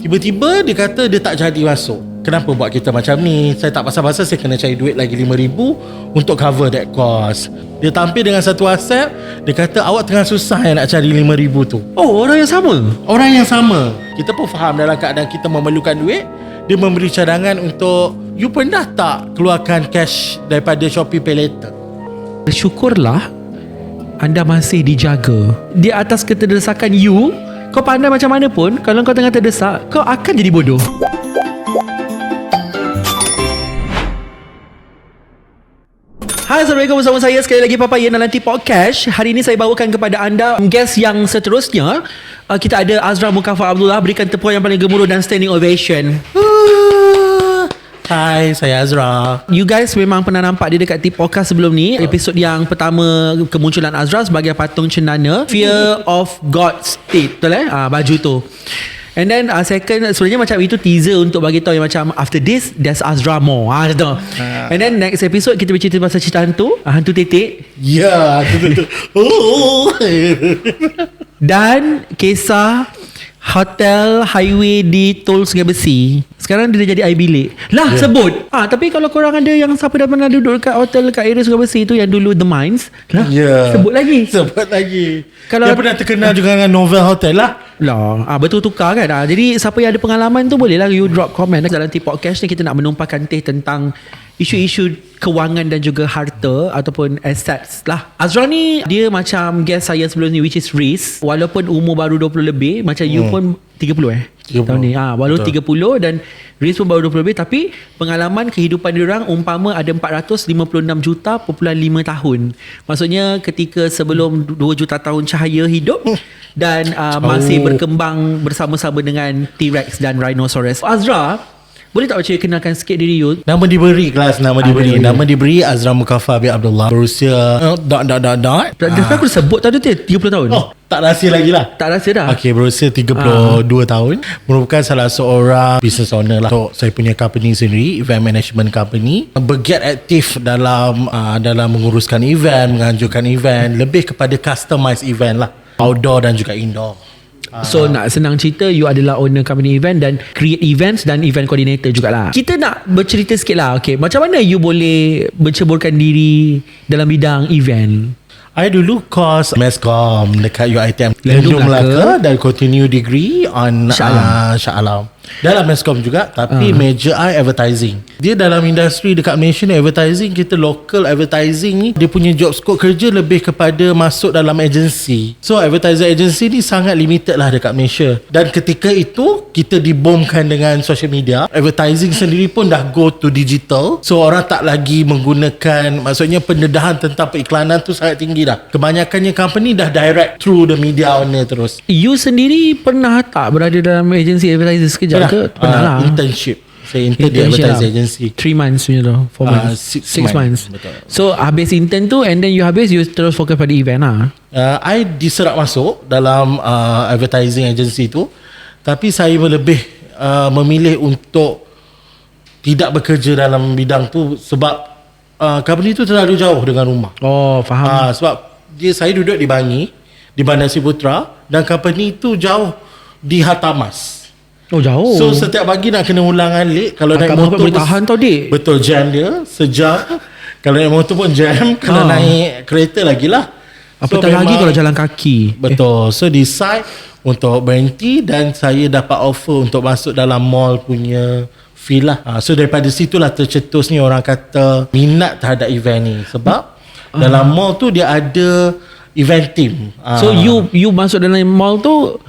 Tiba-tiba dia kata dia tak jadi masuk. Kenapa buat kita macam ni? Saya tak pasal-pasal saya kena cari duit lagi RM5,000 untuk cover that cost. Dia tampil dengan satu WhatsApp. Dia kata awak tengah susah nak cari RM5,000 tu. Oh, orang yang sama? Orang yang sama. Kita pun faham dalam keadaan kita memerlukan duit. Dia memberi cadangan untuk, you pernah tak keluarkan cash daripada Shopee Pay Later? Syukurlah anda masih dijaga. Di atas keterdesakan you, kau pandai macam mana pun, kalau kau tengah terdesak, kau akan jadi bodoh. Hai, Assalamualaikum, bersama saya sekali lagi Papa Yen dalam T-Podcast. Hari ini saya bawakan kepada anda guest yang seterusnya. Kita ada Azra Mukafa Abdullah. Berikan tepuan yang paling gemuruh dan standing ovation. Hai, saya Azra. You guys memang pernah nampak dia dekat T-Podcast sebelum ni. Episod yang pertama kemunculan Azra sebagai patung cendana, Fear of God State. Betul baju tu. And then second, sebenarnya macam itu teaser untuk bagi tahu yang macam after this there's Azra more. Gitu. And then next episode kita bercerita pasal cerita hantu, hantu tetek. Ya, betul. Oh. Dan kisah hotel highway di Tol Sungai Besi. Sekarang dia dah jadi iBilik. Lah, sebut. Tapi kalau korang ada yang siapa dah pernah duduk dekat hotel dekat area Sungai Besi tu yang dulu The Mines, lah, sebut lagi. Sebut lagi. Kalau dia pernah terkenal juga dengan Novel Hotel lah. Betul tukar kan. Jadi siapa yang ada pengalaman tu bolehlah you drop comment. Dalam T-Podcast ni kita nak menumpahkan teh tentang isu-isu kewangan dan juga harta ataupun assets lah. Azra ni dia macam guest saya sebelum ni, which is Riz. Walaupun umur baru 20 lebih, macam you pun 30 tahun ni. Baru 30 dan Riz pun baru 20 lebih, tapi pengalaman kehidupan diorang umpama ada 456 juta popular 5 tahun. Maksudnya ketika sebelum 2 juta tahun cahaya hidup dan masih berkembang bersama-sama dengan T-Rex dan Rhinoceros. Azra, boleh tak macam kenalkan sikit diri you? Nama diberi Azra Mukafa bin Abdullah. Berusia Aku dah sebut tadi 30 tahun. Tak rahsia lagi lah. Tak rahsia dah. Okay, berusia 32 tahun. Merupakan salah seorang business owner lah. So, saya punya company sendiri, event management company. Bergiat aktif dalam menguruskan event, menganjurkan event, lebih kepada customized event lah, outdoor dan juga indoor. So nak senang cerita, you adalah owner company event dan create events dan event coordinator jugalah. Kita nak bercerita sikit lah. Okay, macam mana you boleh menceburkan diri dalam bidang event? I dulu course Mescom dekat UiTM Lendung Melaka dan continue degree on Shah Alam. Dalam Mescom juga, tapi major I advertising. Dia dalam industri dekat Malaysia ni advertising, kita local advertising ni dia punya job scope kerja lebih kepada masuk dalam agency. So advertising agency ni sangat limited lah dekat Malaysia. Dan ketika itu kita dibomkan dengan social media. Advertising sendiri pun dah go to digital. So orang tak lagi menggunakan, maksudnya pendedahan tentang periklanan tu sangat tinggi dah. Kebanyakannya company dah direct through the media owner terus. You sendiri pernah tak berada dalam agency advertising sekejap? Pernah lah. Internship. Saya intern di advertising agency 3 months punya tu, 4 months, 6 months. Betul. So habis intern tu, and then you terus fokus pada event lah. I diserap masuk dalam advertising agency tu, tapi saya lebih memilih untuk tidak bekerja dalam bidang tu sebab company tu terlalu jauh dengan rumah. Faham. Sebab saya duduk di Bangi, di Bandar Seri Putra, dan company tu jauh di Hartamas. Jauh. So setiap pagi nak kena ulangan late. Kalau naik motor boleh tahan tau dik. Betul, jam dia sejam. Kalau naik motor pun jam. Kalau naik kereta lagi lah. Apatah lagi kalau jalan kaki. Betul. So decide untuk berhenti dan saya dapat offer untuk masuk dalam mall punya feel lah. So daripada situlah tercetusnya orang kata minat terhadap event ni. Sebab dalam mall tu dia ada event team. So you masuk dalam mall tu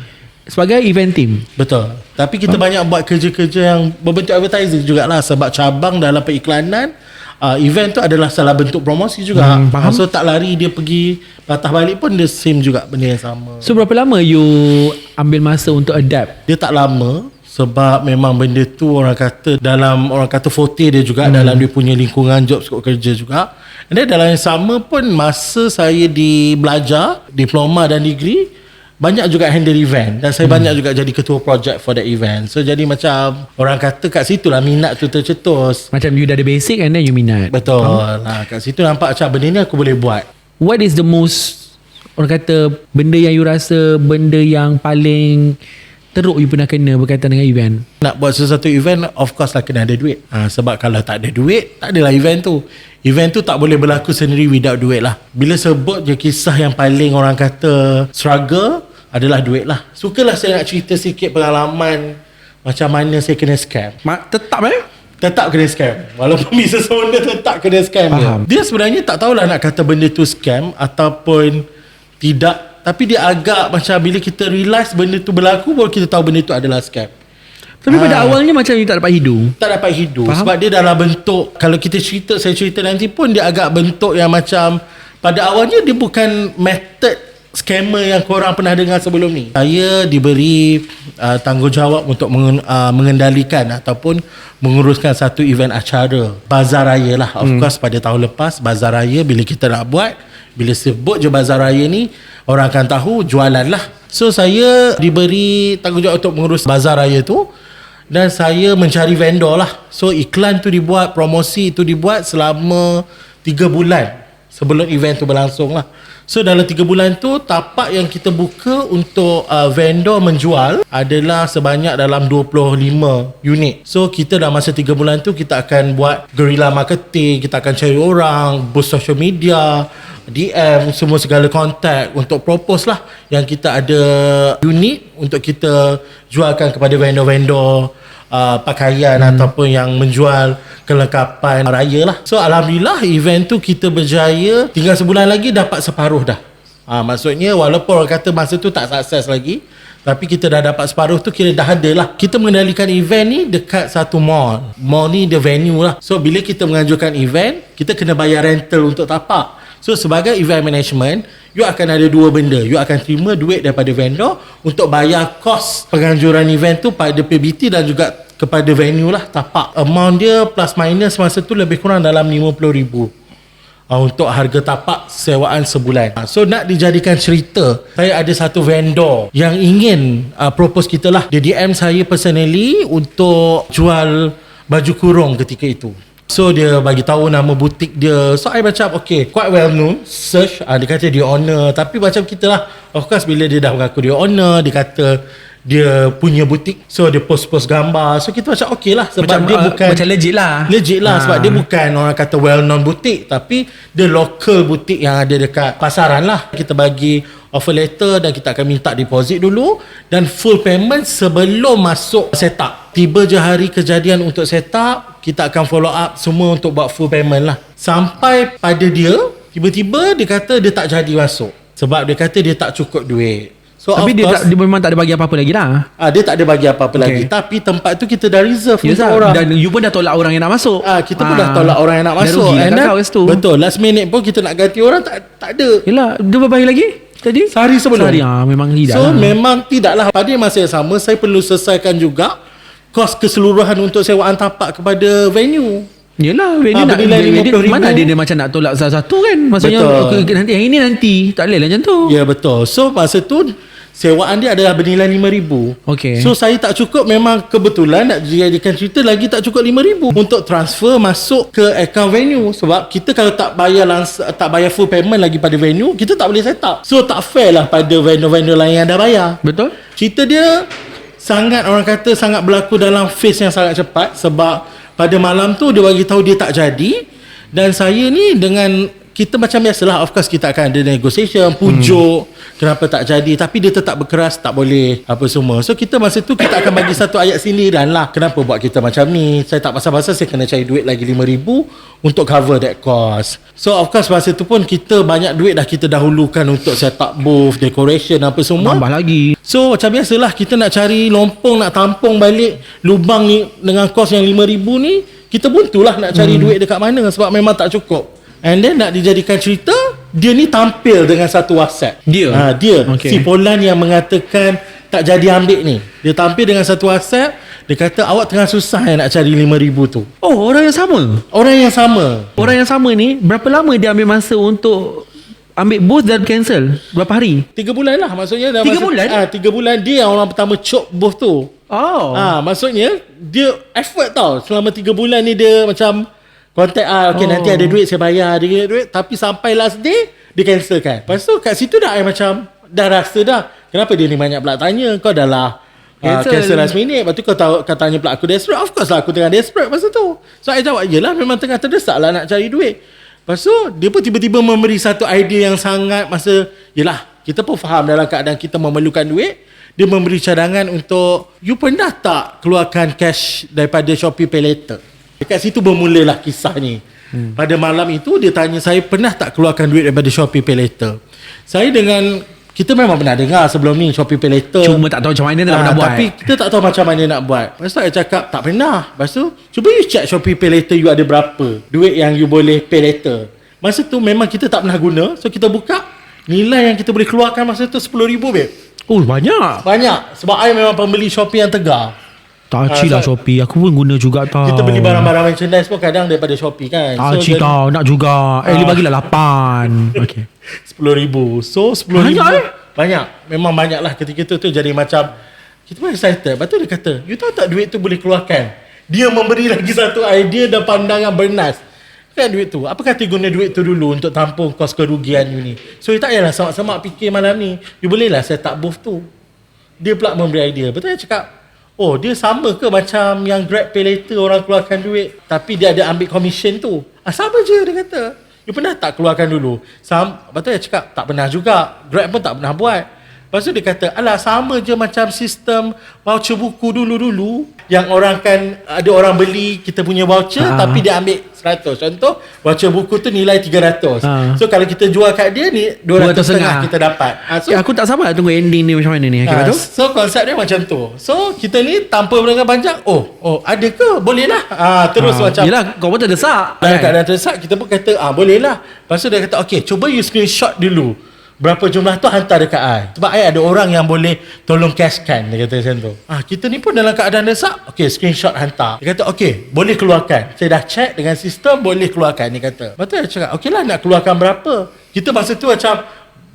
sebagai event team. Betul. Tapi kita banyak buat kerja-kerja yang berbentuk advertising jugalah. Sebab cabang dalam periklanan, event tu adalah salah bentuk promosi juga. Faham. So tak lari dia pergi patah balik pun dia same juga, benda yang sama. So berapa lama you ambil masa untuk adapt? Dia tak lama. Sebab memang benda tu orang kata forte dia juga dalam dia punya lingkungan job scope kerja juga. Dan dalam yang sama pun masa saya belajar diploma dan degree, banyak juga handle event dan saya banyak juga jadi ketua project for the event. So jadi macam orang kata kat situ lah minat tu tercetus. Macam you dah ada basic and then you minat. Betul lah. Kat situ nampak macam benda ni aku boleh buat. What is the most, orang kata, benda yang you rasa benda yang paling teruk you pernah kena berkaitan dengan event? Nak buat sesuatu event, of course lah kena ada duit. Sebab kalau tak ada duit, tak adalah event tu. Event tu tak boleh berlaku sendiri without duit lah. Bila sebut je kisah yang paling orang kata struggle, adalah duit lah. Sukalah saya nak cerita sikit pengalaman macam mana saya kena scam. Tetap Tetap kena scam. Walaupun business owner tetap kena scam. Dia sebenarnya tak tahulah nak kata benda tu scam ataupun tidak. Tapi dia agak macam bila kita realise benda tu berlaku, baru kita tahu benda tu adalah scam. Tapi pada awalnya macam you tak dapat hidung. Tak dapat hidup. Sebab dia dalam bentuk, kalau kita cerita, saya cerita nanti pun, dia agak bentuk yang macam, pada awalnya dia bukan method scammer yang korang pernah dengar sebelum ni. Saya diberi tanggungjawab untuk mengendalikan ataupun menguruskan satu event acara Bazar Raya lah. Of course pada tahun lepas Bazar Raya, bila kita nak buat, bila sebut je Bazar Raya ni, orang akan tahu jualan lah. So saya diberi tanggungjawab untuk mengurus Bazar Raya tu, dan saya mencari vendor lah. So iklan tu dibuat, promosi tu dibuat selama 3 bulan sebelum event tu berlangsung lah. So dalam 3 bulan tu, tapak yang kita buka untuk vendor menjual adalah sebanyak dalam 25 unit. So kita dalam masa 3 bulan tu, kita akan buat guerrilla marketing, kita akan cari orang, boost social media, DM, semua segala kontak untuk propose lah yang kita ada unit untuk kita jualkan kepada vendor-vendor pakaian ataupun yang menjual kelengkapan raya lah. So alhamdulillah event tu kita berjaya, tinggal sebulan lagi dapat separuh dah. Maksudnya walaupun orang kata masa tu tak sukses lagi, tapi kita dah dapat separuh tu, kira dah ada lah. Kita mengendalikan event ni dekat satu mall. Mall ni the venue lah. So bila kita mengajukan event, kita kena bayar rental untuk tapak. So sebagai event management, you akan ada 2 benda. You akan terima duit daripada vendor untuk bayar kos penganjuran event tu pada PBT dan juga kepada venue lah, tapak. Amount dia plus minus masa tu lebih kurang dalam RM50,000 untuk harga tapak sewaan sebulan. So nak dijadikan cerita, saya ada satu vendor yang ingin propose kita lah. Dia DM saya personally untuk jual baju kurung ketika itu. So dia bagi tahu nama butik dia. So I macam okay, quite well known. Search, dia kata dia owner. Tapi macam kita lah, of course bila dia dah mengaku dia owner, dia kata dia punya butik, so dia post-post gambar. So kita macam okay lah, sebab macam, dia bukan macam legit lah. Sebab dia bukan orang kata well known butik, tapi dia local butik yang ada dekat pasaran lah. Kita bagi offer letter dan kita akan minta deposit dulu dan full payment sebelum masuk setup. Tiba je hari kejadian untuk setup, kita akan follow up semua untuk buat full payment lah. Sampai pada dia, tiba-tiba dia kata dia tak jadi masuk sebab dia kata dia tak cukup duit. So tapi dia memang tak ada bagi apa-apa lagi lah. Dia tak ada bagi apa-apa lagi. Tapi tempat tu kita dah reserve untuk orang. Dan you pun dah tolak orang yang nak masuk. Kita pun dah tolak orang yang nak masuk. Dah rugi kat kau. Betul. Last minute pun kita nak ganti orang, tak ada. Yelah, dia berapa hari lagi tadi? Sehari sebelum. Memang tidak. So memang tidaklah. Pada masa yang sama, saya perlu selesaikan juga kos keseluruhan untuk sewaan tapak kepada venue. Yelah, venue nak mana dia macam nak tolak satu kan. Maksudnya nanti yang ini nanti tak boleh lah macam tu. Ya betul. So masa tu sewaan dia adalah bernilai RM5,000. Okay. So saya tak cukup, memang kebetulan nak dijadikan cerita lagi tak cukup RM5,000 untuk transfer masuk ke account venue. Sebab kita kalau tak bayar full payment lagi pada venue, kita tak boleh set up. So tak fair lah pada vendor-vendor lain yang dah bayar. Betul. Cerita dia sangat, orang kata sangat berlaku dalam phase yang sangat cepat. Sebab pada malam tu dia bagi tahu dia tak jadi, dan saya ni dengan kita macam biasalah, of course kita akan ada negotiation, pujuk kenapa tak jadi, tapi dia tetap berkeras tak boleh apa semua. So kita masa tu kita akan bagi satu ayat sindiran lah, kenapa buat kita macam ni, saya tak pasal-pasal saya kena cari duit lagi RM5,000 untuk cover that cost. So of course masa tu pun kita banyak duit dah kita dahulukan untuk set up booth, decoration apa semua, tambah lagi. So macam biasalah kita nak cari lompong, nak tampung balik lubang ni dengan kos yang RM5,000 ni, kita buntulah nak cari duit dekat mana sebab memang tak cukup. And then nak dijadikan cerita, dia ni tampil dengan satu WhatsApp. Dia okay. Si Polan yang mengatakan tak jadi ambil ni, dia tampil dengan satu WhatsApp. Dia kata awak tengah susah nak cari RM5,000 tu. Oh, orang yang sama. Orang yang sama ni berapa lama dia ambil masa untuk ambil booth dan cancel? Berapa hari? 3 bulan lah maksudnya. 3 bulan? 3 bulan dia orang pertama cop booth tu. Maksudnya dia effort tau. Selama 3 bulan ni dia macam kontak nanti ada duit saya bayar, dia duit, tapi sampai last day dia cancelkan. Lepas tu kat situ dah I macam dah rasa dah kenapa dia ni banyak pula tanya, kau dah lah Cancel. Cancel last minute. Lepas tu kau tanya pula aku desperate. Of course lah aku tengah desperate masa tu. So I jawab, yelah memang tengah terdesak lah nak cari duit. Lepas tu dia pun tiba-tiba memberi satu idea yang sangat yelah kita pun faham dalam keadaan kita memerlukan duit. Dia memberi cadangan untuk, you pernah tak keluarkan cash daripada Shopee Pay Later? Dekat situ bermulalah kisah ni. Pada malam itu dia tanya saya, pernah tak keluarkan duit daripada Shopee Pay Later? Saya dengan kita memang pernah dengar sebelum ni Shopee Pay Later, Cuma tak tahu macam mana nak buat. tapi kita tak tahu macam mana nak buat. Lepas tu saya cakap tak pernah. Lepas tu cuba you check Shopee Pay Later you ada berapa duit yang you boleh pay later. Masa tu memang kita tak pernah guna. So kita buka, nilai yang kita boleh keluarkan masa tu 10,000 babe. Oh banyak. Sebab I memang pembeli Shopee yang tegar. Tak lah Shopee. Aku pun guna juga tau. Kita beli barang-barang merchandise pun kadang daripada Shopee kan. Tak tau. Nak juga. Dia bagilah 8. Okay. 10,000. So 10,000 Banyak, banyak. Memang banyak lah ketika tu jadi macam kita pun excited. Lepas tu dia kata, you tahu tak duit tu boleh keluarkan? Dia memberi lagi satu idea dan pandangan bernas. Kan duit tu, apa kata guna duit tu dulu untuk tampung kos kerugian you ni? So you tak payahlah semak-semak fikir malam ni. You boleh lah set up booth tu. Dia pula memberi idea. Betul dia cakap, oh dia sama ke macam yang Grab Pay Later orang keluarkan duit tapi dia ada ambil commission tu? Sama je dia kata. You pernah tak keluarkan dulu? Lepas tu dia cakap, tak pernah juga. Grab pun tak pernah buat. Lepas tu dia kata, alah sama je macam sistem voucher buku dulu-dulu yang orang kan, ada orang beli kita punya voucher tapi dia ambil 100. Contoh, voucher buku tu nilai 300. So kalau kita jual kat dia ni 200.5 kita dapat. So aku tak sabar tunggu ending ni macam mana ni. Okay, so konsep dia macam tu. So kita ni tanpa mendengar panjang, oh ada ke? Boleh lah. Terus macam yelah, kau pun terdesak. Dalam keadaan terdesak, kita pun kata boleh lah. Lepas tu dia kata, okay, cuba you screenshot dulu berapa jumlah tu, hantar dekat I. Sebab I ada orang yang boleh tolong cashkan. Dia kata macam tu. Kita ni pun dalam keadaan desak, okay, screenshot hantar. Dia kata, okay, boleh keluarkan. Saya dah check dengan sistem, boleh keluarkan. Dia kata. Lepas tu dia cakap, okay lah, nak keluarkan berapa? Kita masa tu macam,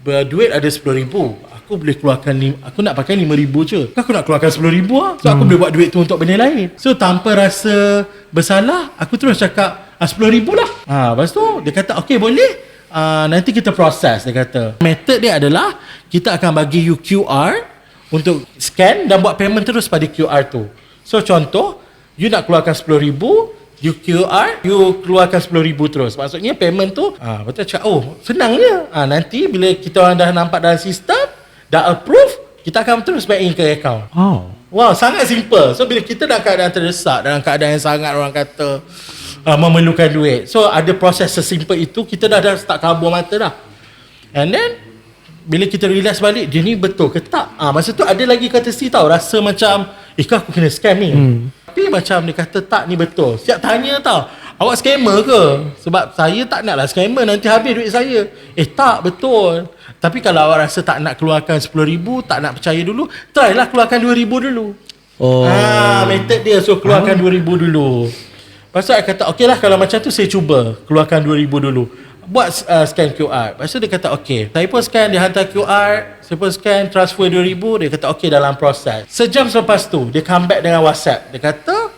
duit ada 10,000. Aku boleh keluarkan, aku nak pakai 5,000 je. Aku nak keluarkan 10,000 lah. So aku boleh buat duit tu untuk benda lain. So tanpa rasa bersalah, aku terus cakap, 10,000 lah. Lepas tu dia kata, okay, boleh. Nanti kita proses. Dia kata method dia adalah kita akan bagi you QR untuk scan dan buat payment terus pada QR tu. So contoh, you nak keluarkan 10,000, you QR, you keluarkan 10,000 terus. Maksudnya payment tu betul cakap, senang je. Nanti bila kita orang dah nampak dalam sistem, dah approve, kita akan terus back in ke account. Wow, sangat simple. So bila kita dalam keadaan terdesak, dalam keadaan yang sangat orang kata memerlukan duit, so ada proses sesimpel itu, kita dah start kabur mata dah. And then bila kita realize balik, dia ni betul ke tak? Masa tu ada lagi courtesy tau, rasa macam kau aku kena scam ni. Tapi macam dia kata tak, ni betul. Siap tanya tau, awak scammer ke? Sebab saya tak naklah scammer, nanti habis duit saya. Tak, betul. Tapi kalau awak rasa tak nak keluarkan 10,000, tak nak percaya dulu, try lah keluarkan 2,000 dulu. Method dia, so keluarkan 2,000 dulu. Lepas tu saya kata, okey lah kalau macam tu saya cuba keluarkan 2,000 dulu. Buat scan QR. Lepas tu dia kata, okey. Saya pun scan, dia hantar QR. Saya pun scan, transfer 2,000. Dia kata, okey, dalam proses. Sejam selepas tu, dia come back dengan WhatsApp. Dia kata,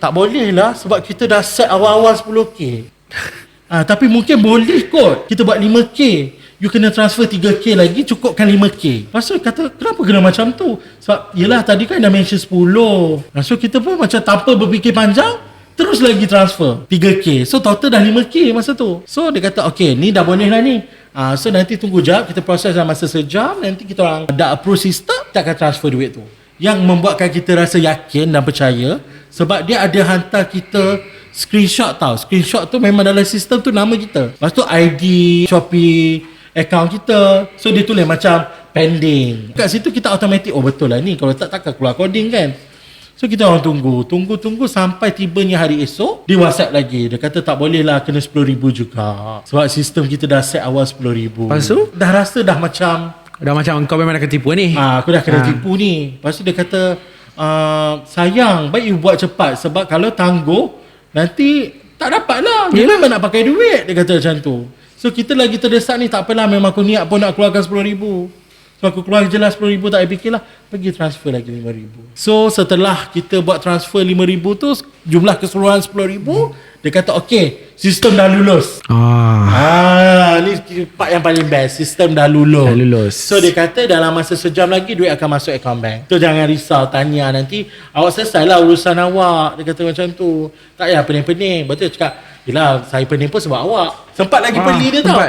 tak boleh lah sebab kita dah set awal-awal 10K. Tapi mungkin boleh kot. Kita buat 5K. You kena transfer 3K lagi, cukupkan 5K. Lepas tu kata, kenapa kena macam tu? Sebab, yelah tadi kan dah mention 10. So kita pun macam tanpa berfikir panjang, terus lagi transfer 3K. So total dah 5K masa tu. So dia kata, okay, ni dah boleh lah ni. So nanti tunggu jap, kita proses dalam masa sejam. Nanti kita orang dah approve sistem, kita akan transfer duit tu. Yang membuatkan kita rasa yakin dan percaya, sebab dia ada hantar kita screenshot tau. Screenshot tu memang dalam sistem tu nama kita. Lepas tu ID Shopee account kita. So dia tulis macam pending. Kat situ kita automatik, betul lah ni. Kalau takkan keluar coding kan. So kita orang tunggu sampai tibanya hari esok, di WhatsApp lagi. Dia kata tak boleh lah, kena 10,000 juga. Sebab sistem kita dah set awal 10,000. Lepas tu? Dah rasa dah macam kau memang nak kena tipu ni. aku dah kena tipu ni. Lepas tu dia kata, sayang, baik you buat cepat. Sebab kalau tangguh, nanti tak dapat lah. Dia memang nak pakai duit. Dia kata macam tu. So kita lagi terdesak ni, tak apalah, memang aku niat pun nak keluarkan 10,000. So aku keluar je lah 10,000, tak payah fikir lah, pergi transfer lagi 5,000. So setelah kita buat transfer 5,000 tu, jumlah keseluruhan 10,000, dia kata okay, sistem dah lulus. Ni part yang paling best. Sistem dah lulus. So dia kata dalam masa sejam lagi duit akan masuk account bank. So jangan risau, tanya nanti awak selesai lah urusan awak. Dia kata macam tu. Tak payah pening-pening. Betul cakap, yelah saya pening pun sebab awak. Sempat lagi peli dia tau.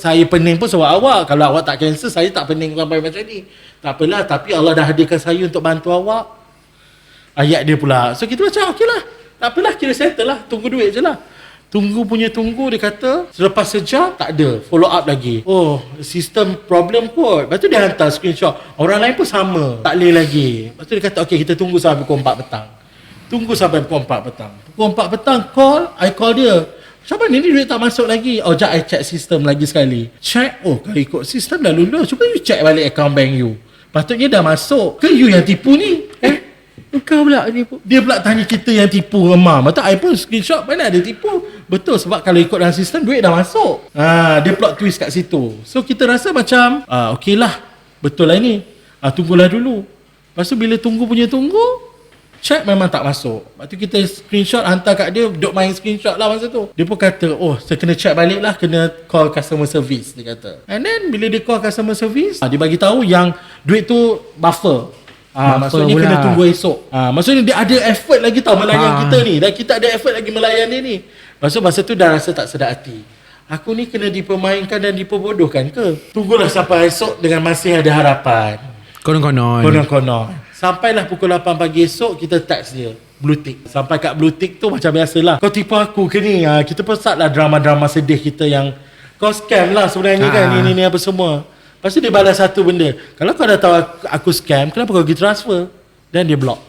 Saya pening pun sebab awak. Kalau awak tak cancel, saya tak pening sampai macam ni. Tak apalah, tapi Allah dah hadirkan saya untuk bantu awak. Ayat dia pula. So kita macam okey lah, tak apalah, kira settle lah. Tunggu duit je lah. Tunggu, dia kata selepas sejam tak ada follow up lagi. Oh, sistem problem kot. Lepas tu dia hantar screenshot. Orang lain pun sama, tak boleh lagi. Lepas tu dia kata okey, kita tunggu sampai pukul 4 petang. Pukul 4 petang I call dia. Macam mana ni duit tak masuk lagi? Oh, jap I check sistem lagi sekali. Check, oh kalau ikut sistem dah lulus, cuba you check balik account bank you. Patutnya dah masuk. Ke you yang tipu ni? Kau pula tipu. Dia pula tanya kita yang tipu remah. Betul, I pun screenshot, mana ada tipu. Betul, sebab kalau ikut dalam sistem duit dah masuk. Dia plot twist kat situ. So kita rasa macam okey lah, betul lah ni. Tunggulah dulu. Lepas tu bila tunggu, check memang tak masuk. Lepas tu kita screenshot hantar kat dia, duk main screenshot lah masa tu. Dia pun kata, oh saya kena check balik lah, kena call customer service, dia kata. And then bila dia call customer service, dia bagi tahu yang duit tu buffer. Maksudnya pula kena tunggu esok. Maksudnya dia ada effort lagi tau melayan kita ni. Dan kita ada effort lagi melayan dia ni. Masa tu dah rasa tak sedar hati. Aku ni kena dipermainkan dan diperbodohkan ke? Tunggulah sampai esok dengan masih ada harapan. Konon-konon. Sampailah pukul 8 pagi esok, kita text dia Blue Tick. Sampai kat Blue Tick tu macam biasalah, kau tipu aku ke ni? Kita pesat lah drama-drama sedih kita yang kau scam lah sebenarnya kan, ini apa semua. Lepas tu dia balas satu benda, kalau kau dah tahu aku scam, kenapa kau pergi transfer? Dan dia block.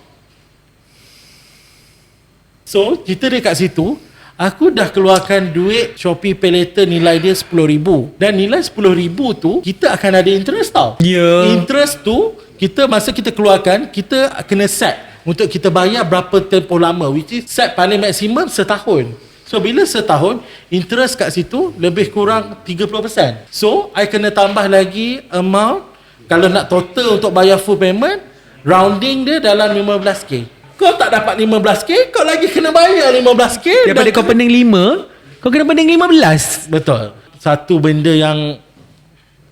So cerita dia kat situ, aku dah keluarkan duit Shopee Pay Later nilai dia RM10,000. Dan nilai RM10,000 tu kita akan ada interest tau. Interest tu kita masa kita keluarkan, kita kena set untuk kita bayar berapa tempoh lama, which is set paling maksimum setahun. So bila setahun, interest kat situ lebih kurang 30%. So I kena tambah lagi amount. Kalau nak total untuk bayar full payment, rounding dia dalam 15k. Kau tak dapat 15k, kau lagi kena bayar 15k. Daripada kau pening 5, kau kena pening 15. Betul. Satu benda yang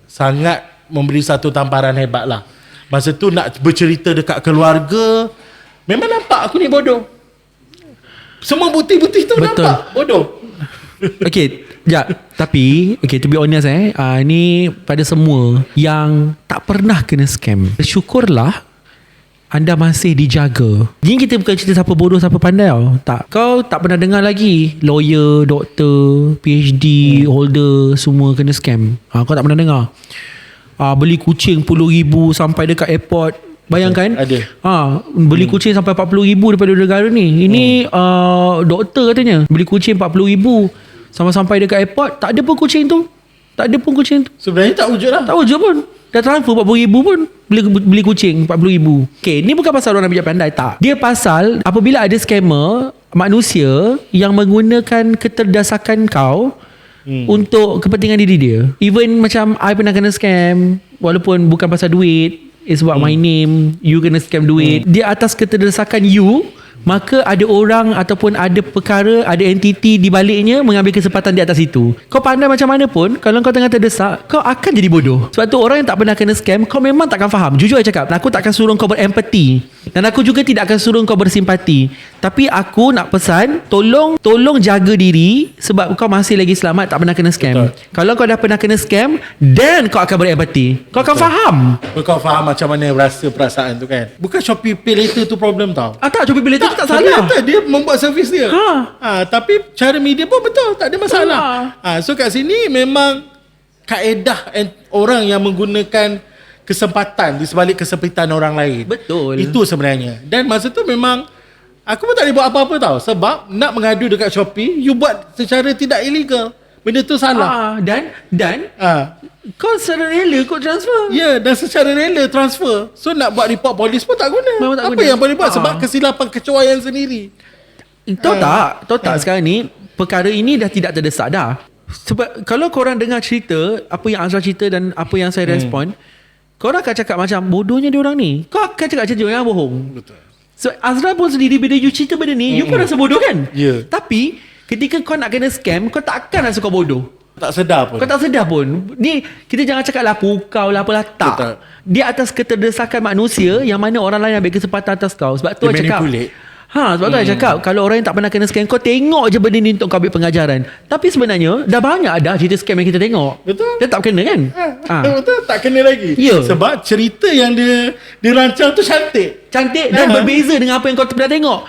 sangat memberi satu tamparan hebat lah. Masa tu nak bercerita dekat keluarga, memang nampak aku ni bodoh. Semua bukti-bukti tu betul. Nampak bodoh. Okay, tapi to be honest ni pada semua yang tak pernah kena scam, syukurlah anda masih dijaga. Ini kita bukan cerita siapa bodoh siapa pandai tau. Tak. Kau tak pernah dengar lagi lawyer, doktor, PhD holder semua kena scam. Kau tak pernah dengar. Beli kucing RM10,000 sampai dekat airport. Bayangkan ada. Beli kucing sampai RM40,000 daripada negara ni. Ini doktor katanya beli kucing RM40,000 sampai dekat airport. Tak ada pun kucing tu. Sebenarnya tak wujud lah. Tak wujud pun. Dah transfer RM40,000 pun beli kucing RM40,000. Okay, ni bukan pasal orang nak bijak pandai, tak. Dia pasal apabila ada scammer manusia yang menggunakan keterdesakan kau untuk kepentingan diri dia. Even macam I pernah kena scam, walaupun bukan pasal duit, it's about my name, you kena scam duit. Dia atas keterdesakan you, maka ada orang ataupun ada perkara, ada entiti di baliknya mengambil kesempatan di atas itu. Kau pandai macam mana pun, kalau kau tengah terdesak, kau akan jadi bodoh. Sebab tu orang yang tak pernah kena scam, kau memang takkan faham. Jujur saya cakap, aku takkan suruh kau berempati, dan aku juga tidak akan suruh kau bersimpati. Tapi aku nak pesan, tolong jaga diri, sebab kau masih lagi selamat tak pernah kena scam. Betul. Kalau kau dah pernah kena scam, then kau akan berempati. Kau akan faham. Kau faham macam mana rasa perasaan tu kan. Bukan Shopee Pay Later tu problem tau. Tak, Shopee Pay Later tak salah. Dia membuat servis dia. Tapi cara media pun betul, tak ada masalah. So kat sini memang kaedah orang yang menggunakan kesempatan di sebalik kesempitan orang lain. Betul. Itu sebenarnya. Dan masa tu memang aku pun tak boleh buat apa-apa tau. Sebab nak mengadu dekat Shopee, you buat secara tidak illegal. Benda tu salah. Dan kau secara rela kau transfer. Ya, dan secara rela transfer. So nak buat report polis pun tak guna. Apa yang boleh buat? Sebab kesilapan kecuaian sendiri. Tahu tak sekarang ni perkara ini dah tidak terdesak dah. Sebab kalau korang dengar cerita apa yang Azra cerita dan apa yang saya respon, korang akan cakap macam bodohnya diorang ni. Kau akan cakap cerita yang bohong. Betul. So Azra pun sendiri bila you cerita benda ni, you pun rasa bodoh kan? Yeah. Tapi Ketika kau nak kena scam, kau takkan rasa kau bodoh. Tak sedar pun. Kau tak sedar pun. Ni kita jangan cakap lah pukau lah apalah. Tak. Betul. Dia atas keterdesakan manusia yang mana orang lain ambil kesempatan atas kau. Sebab tu Dia I cakap. manipulate. Sebab tu I cakap kalau orang yang tak pernah kena scam, kau tengok je benda ni untuk kau ambil pengajaran. Tapi sebenarnya dah banyak dah cerita scam yang kita tengok. Betul. Dia tak kena kan? Betul, tak kena lagi. Ya. Sebab cerita yang dia rancang tu cantik. Cantik dan berbeza dengan apa yang kau pernah tengok.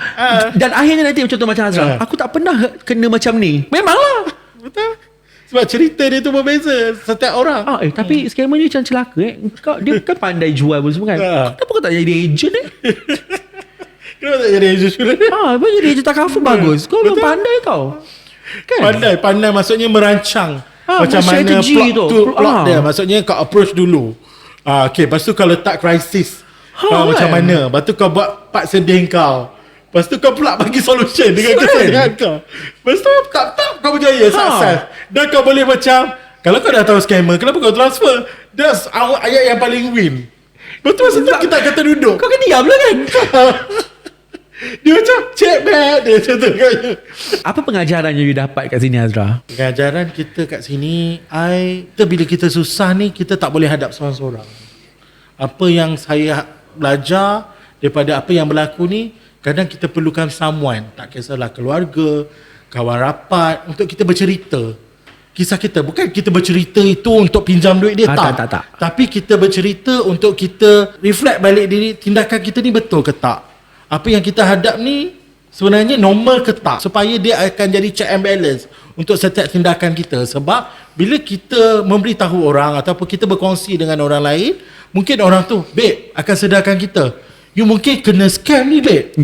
Dan akhirnya nanti contoh macam Azra, aku tak pernah kena macam ni. Memanglah. Betul. Sebab cerita dia tu berbeza setiap orang. Tapi scammer ni macam celaka dia kan pandai jual pun semua kan. Kenapa kau tak jadi agent Kenapa tak jadi agent surat? Apa jadi agent takaful bagus. Kau memang pandai kau. Kan? Pandai maksudnya merancang macam mana strategi plot tu. plot dia. Maksudnya kau approach dulu. Okay, lepas tu kau letak crisis. Macam mana? Lepas tu kau buat part sedih kau. Lepas tu kau pula bagi solution dengan kesedihan kau. Lepas tu tak kau berjaya sukses. Dan kau boleh macam, kalau kau dah tahu scammer, kenapa kau transfer? That's ayat yang paling win. Betul masa tu kita kata duduk. Kau kan diam lah kan? Dia macam check back dia macam tu. Apa pengajaran yang you dapat kat sini Azra? Pengajaran kita kat sini, bila kita susah ni, kita tak boleh hadap seorang-seorang. Apa yang saya belajar daripada apa yang berlaku ni, kadang kita perlukan someone, tak kisahlah keluarga, kawan rapat, untuk kita bercerita kisah kita. Bukan kita bercerita itu untuk pinjam duit dia, tak. Tapi kita bercerita untuk kita reflect balik diri, tindakan kita ni betul ke tak, apa yang kita hadap ni sebenarnya normal ke tak, supaya dia akan jadi check and balance untuk setiap tindakan kita. Sebab bila kita memberitahu orang ataupun kita berkongsi dengan orang lain, mungkin orang tu, babe, akan sedarkan kita, you mungkin kena scam ni, babe.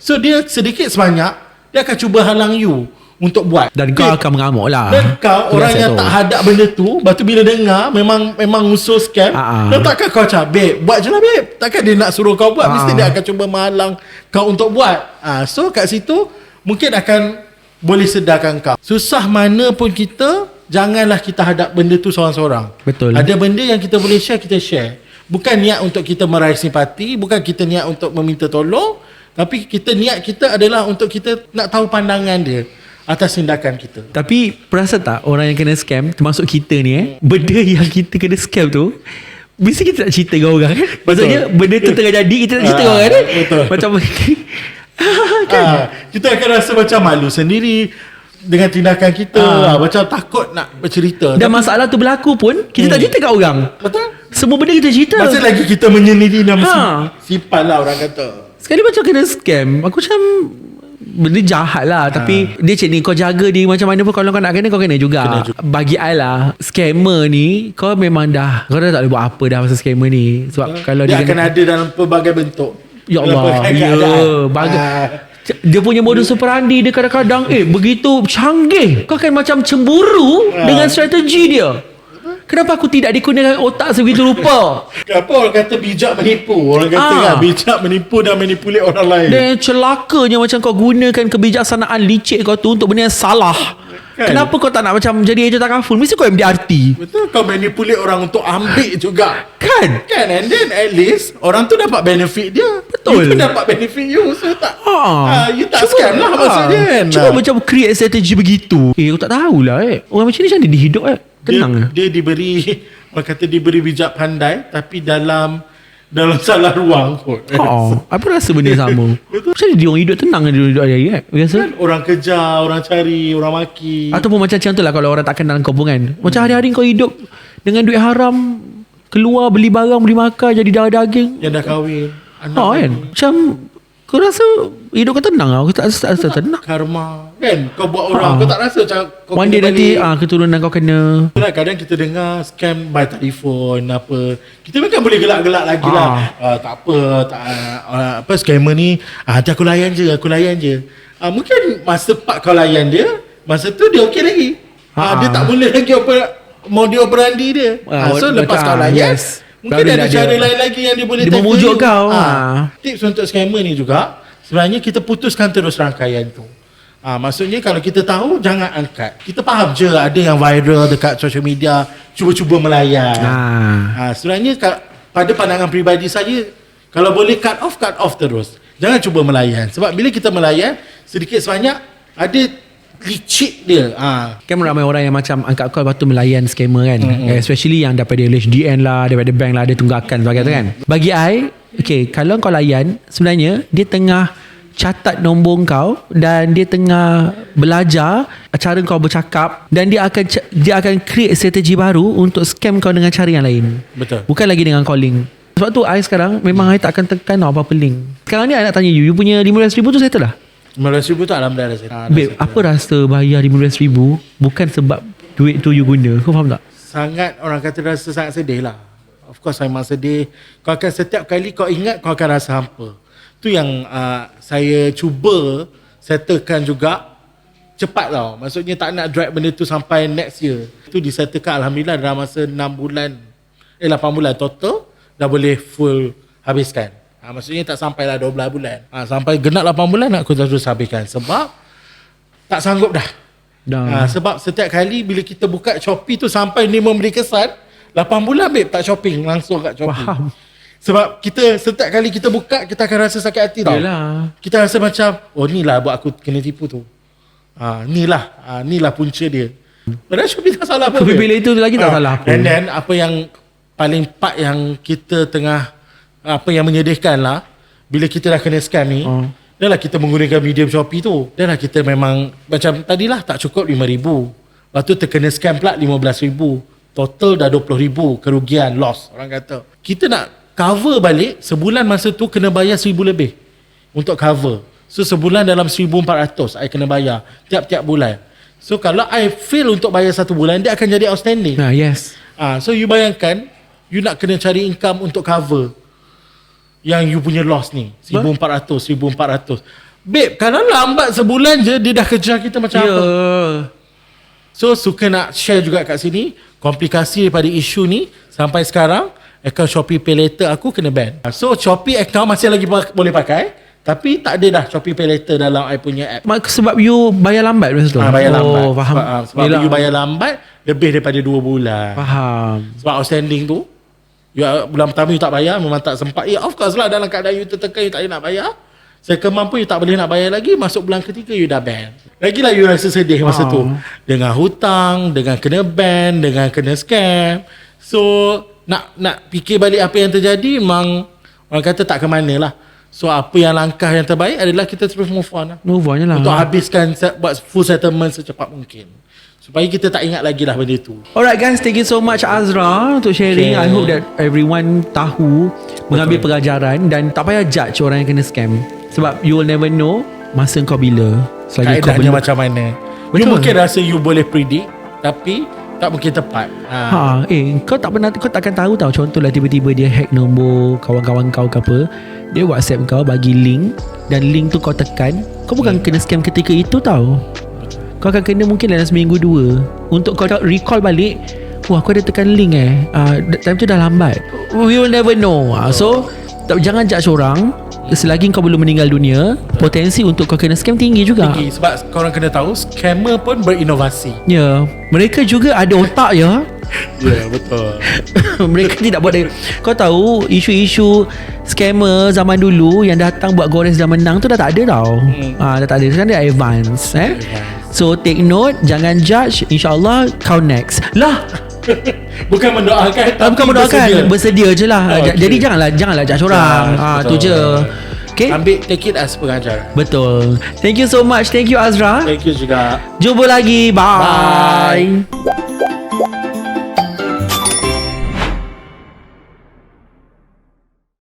So dia sedikit sebanyak dia akan cuba halang you untuk buat. Dan kau akan mengamuk lah. Dan kau orang yang tak hadap benda tu, lepas tu bila dengar memang usul scam, dan takkan kau cakap, babe, buat je lah, babe. Takkan dia nak suruh kau buat, mesti dia akan cuba menghalang kau untuk buat. So kat situ mungkin akan boleh sedarkan kau. Susah mana pun kita, janganlah kita hadap benda tu seorang-seorang. Betul. Ada benda yang kita boleh share, kita share. Bukan niat untuk kita meraih simpati, bukan kita niat untuk meminta tolong, tapi niat kita adalah untuk kita nak tahu pandangan dia atas tindakan kita. Tapi perasan tak orang yang kena scam, termasuk kita ni benda yang kita kena scam tu mesti kita nak cerita dengan orang kan. Maksudnya benda tu tengah jadi, kita nak cerita dengan orang kan. Betul. Macam kan? Kita akan rasa macam malu sendiri dengan tindakan kita, macam takut nak bercerita. Dan masalah tu berlaku pun kita tak cerita kat orang. Betul. Semua benda kita cerita. Masih lagi kita menyendiri dan simpan lah orang kata. Sekali macam kena scam, aku macam benda jahat lah. Tapi dia cik ni, kau jaga diri macam mana pun, kalau kau nak kena, kau kena juga. Bagi I lah, scammer ni kau memang kau dah tak boleh buat apa dah pasal scammer ni. Sebab kalau dia akan ada dalam pelbagai bentuk. Ya Allah, dia punya modus operandi dia kadang-kadang begitu canggih, kau akan macam cemburu dengan strategi dia. Kenapa aku tidak digunakan otak sebegitu rupa? Kenapa orang kata bijak menipu? Orang kata kan bijak menipu dan manipulate orang lain. Dan celakanya macam kau gunakan kebijaksanaan licik kau tu untuk benda yang salah. Kenapa kau tak nak macam jadi agent takaful? Mesti kau MDRT. Betul, kau manipulate orang untuk ambil juga. Kan? And then at least orang tu dapat benefit dia. Betul. You pun dapat benefit you. So tak you tak scam lah maksudnya kan. Cuba macam create strategi begitu. Aku tak tahulah orang macam ni macam dia hidup tenang dia diberi, orang kata diberi bijak pandai, tapi dalam salah ruang pun. Apa rasa benda sama? Macam dia orang hidup tenang, dia hidup hari-hari biasa kan, orang kejar, orang cari, orang maki. Ataupun macam tu lah kalau orang tak kenal kau pun kan. Macam hari-hari kau hidup dengan duit haram, keluar beli barang, beli makan, jadi darah daging. Yang dah kahwin, anak kan? Macam kau rasa hidup kau tenang. Aku tak rasa tenang. Karma kan, kau buat orang, kau tak rasa macam kau one day nanti keturunan kau kena. Kadang kita dengar scam by telefon apa, kita kan boleh gelak-gelak lagi lah. Tak apa, scammer ni nanti aku layan je. Mungkin masa part kau layan dia, masa tu dia okey lagi. Dia tak boleh lagi model operandi dia. So lepas kau layan, mungkin ada cara lain lagi yang dia boleh dia memujuk kau. Tips untuk scammer ni juga, sebenarnya kita putuskan terus rangkaian tu. Maksudnya kalau kita tahu, jangan angkat. Kita faham je ada yang viral dekat social media, cuba-cuba melayan. Sebenarnya pada pandangan peribadi saya, kalau boleh cut off terus. Jangan cuba melayan. Sebab bila kita melayan, sedikit sebanyak ada licik dia. Kan ramai orang yang macam angkat call lepas tu melayan scammer kan. Especially yang daripada LHDN lah, daripada bank lah, ada tunggakan sebagainya kan. Bagi I, okay, kalau kau layan, sebenarnya dia tengah catat nombor kau dan dia tengah belajar cara kau bercakap, dan dia akan create strategi baru untuk scam kau dengan cara yang lain. Betul. Bukan lagi dengan calling. Sebab tu I sekarang memang I tak akan tekan apa-apa link. Sekarang ni I nak tanya you punya 15,000 tu settle lah? 15,000 tu alhamdulillah dah. Babe, apa rasa bayar 15,000 bukan sebab duit tu you guna? Kau faham tak? Sangat, orang kata rasa sangat sedih lah. Of course memang sedih. Kau akan setiap kali kau ingat, kau akan rasa hampa. Tu yang saya cuba settlekan juga cepat tau. Maksudnya tak nak drag benda tu sampai next year. Tu disettlekan alhamdulillah dalam masa 8 bulan total dah boleh full habiskan. Maksudnya tak sampai lah 12 bulan. Sampai genap 8 bulan nak aku terus habiskan. Sebab tak sanggup dah. Sebab setiap kali bila kita buka Shopee tu sampai ni memberi kesan 8 bulan babe tak shopping, langsung kat Shopee. Faham. Sebab kita setiap kali kita buka, kita akan rasa sakit hati tau. Yalah. Kita rasa macam, oh ni lah buat aku kena tipu tu. Ni lah punca dia. Padahal Shopee tak salah apa. Tapi bila itu lagi tak salah apa. And then apa yang paling part yang kita tengah, apa yang menyedihkan lah, bila kita dah kena scam ni, dah lah kita menggunakan medium Shopee tu. Dah lah kita memang, macam tadilah tak cukup 5,000. Lepas tu terkena scam pula 15,000. Total dah 20,000 kerugian, loss orang kata. Kita nak cover balik, sebulan masa tu kena bayar 1,000 lebih untuk cover. So sebulan dalam 1,400 I kena bayar tiap-tiap bulan. So kalau I fail untuk bayar 1 bulan, dia akan jadi outstanding. Yes. So you bayangkan, you nak kena cari income untuk cover yang you punya loss ni 1,400. Babe, kalau lambat sebulan je, dia dah kejar kita macam apa. So suka nak share juga kat sini komplikasi daripada isu ni. Sampai sekarang akaun Shopee Pay Later aku kena ban. So Shopee account masih lagi boleh pakai, tapi tak ada dah Shopee Pay Later dalam I punya app. Sebab you bayar lambat masa tu? Bayar lambat. Faham. Sebab you bayar lambat lebih daripada 2 bulan. Faham. Sebab outstanding tu, bulan pertama you tak bayar, memang tak sempat. Of course lah, dalam keadaan you tertekan, you tak nak bayar. Second month pun you tak boleh nak bayar lagi. Masuk bulan ketiga you dah ban. Lagilah you rasa sedih masa tu. Dengan hutang, dengan kena ban, dengan kena scam. So nak fikir balik apa yang terjadi, memang orang kata tak ke mana lah. So apa yang langkah yang terbaik adalah kita terus move on lah. Move on je lah. Untuk habiskan, buat full settlement secepat mungkin, supaya kita tak ingat lagi lah benda tu. Alright guys, thank you so much Azra untuk sharing. I hope that everyone tahu, mengambil pelajaran, dan tak payah judge orang yang kena scam. Sebab you will never know masa kau bila. Kaedahnya macam mana. Betul. You mungkin rasa you boleh predict, tapi tak mungkin tepat. Kau takkan tahu tau. Contohlah tiba-tiba dia hack nombor kawan-kawan kau ke apa, dia WhatsApp kau, bagi link, dan link tu kau tekan, kau bukan kena scam ketika itu tau. Kau akan kena mungkin dalam seminggu 2 untuk kau recall balik, wah kau ada tekan link time tu dah lambat. We will never know. So jangan judge orang. Selagi kau belum meninggal dunia, potensi untuk kau kena scam tinggi juga. Sebab korang kena tahu, scammer pun berinovasi. Ya, mereka juga ada otak ya. Ya, betul. Mereka tidak buat kau tahu isu-isu scammer zaman dulu yang datang buat gores dan menang tu dah tak ada tau. Dah tak ada. Sekarang dia advance. So take note, jangan judge. InsyaAllah kau next lah. Bukan mendoakan, bukan mendoakan, bersedia je lah. Jadi janganlah judge orang. Tu je. Okay? Ambil, take it as pengajaran. Betul. Thank you so much. Thank you Azra. Thank you juga. Jumpa lagi. Bye.